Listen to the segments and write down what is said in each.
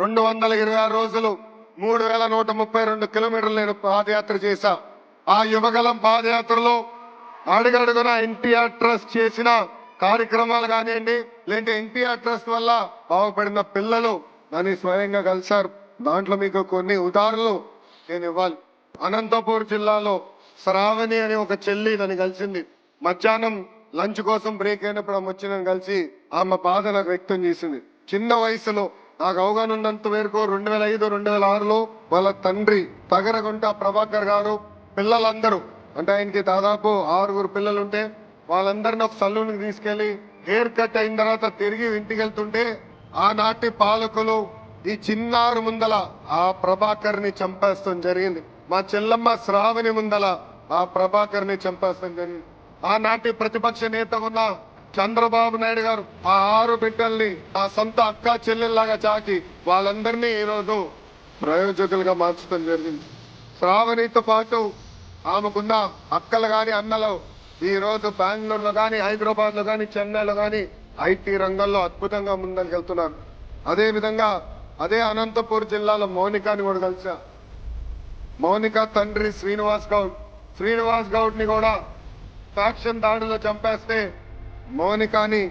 226 రోజులు 3132 కిలోమీటర్లు నేను పాదయాత్ర చేశా. ఆ యువగలం పాదయాత్రలో అడుగడుగున ఎన్టీఆర్ ట్రస్ట్ చేసిన కార్యక్రమాలు కానివ్వండి, లేదంటే ఎన్టీఆర్ ట్రస్ట్ వల్ల బాగుపడిన పిల్లలు నన్ను స్వయంగా కలిశారు. దాంట్లో మీకు కొన్ని ఉదాహరణలు నేను ఇవ్వాలి. అనంతపూర్ జిల్లాలో శ్రావణి అనే ఒక చెల్లి నన్ను కలిసింది. మధ్యాహ్నం లంచ్ కోసం బ్రేక్ అయినప్పుడు ఆమె వచ్చి నన్ను కలిసి ఆమె బాధ నాకు వ్యక్తం చేసింది. చిన్న వయసులో నాకు అవగాహన ఉన్నంత వరకు 2005, 2006లో వాళ్ళ తండ్రి తగరగుంట ప్రభాకర్ గారు పిల్లలందరూ, అంటే ఆయనకి దాదాపు 6 పిల్లలు ఉంటే వాళ్ళందరినీ ఒక సలూన్కి తీసుకెళ్లి హెయిర్ కట్ అయిన తర్వాత తిరిగి ఇంటికి వెళ్తుంటే ఆనాటి పాలకులు ఈ చిన్నారు ముందల ఆ ప్రభాకర్ ని చంపేస్తాం జరిగింది. మా చెల్లమ్మ శ్రావణి ముందల ఆ ప్రభాకర్ ని చంపేస్తాం జరిగింది. ఆనాటి ప్రతిపక్ష నేత ఉన్న చంద్రబాబు నాయుడు గారు ఆ 6 బిడ్డల్ని ఆ సొంత అక్క చెల్లెల్లాగా చాకి వాళ్ళందరినీ ఈరోజు ప్రయోజకులుగా మార్చడం జరిగింది. శ్రావణితో పాటు ఆమెకున్న అక్కలు గాని అన్నలు ఈ రోజు బెంగళూరులో గాని, హైదరాబాద్ లో గాని, చెన్నైలో గాని ఐటీ రంగంలో అద్భుతంగా ముందుకు వెళ్తున్నారు. అదే విధంగా అదే అనంతపూర్ జిల్లాలో మౌనికాని కూడా కలిసా. మౌనిక తండ్రి శ్రీనివాస్ గౌడ్ ని కూడా ఫ్యాక్షన్ దాడిలో చంపేస్తే మౌనికాని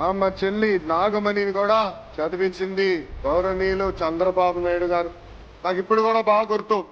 ఆమె చెల్లి నాగమణిని కూడా చదివించింది గౌరవనీయులు చంద్రబాబు నాయుడు గారు. నాకు ఇప్పుడు కూడా బాగా గుర్తు.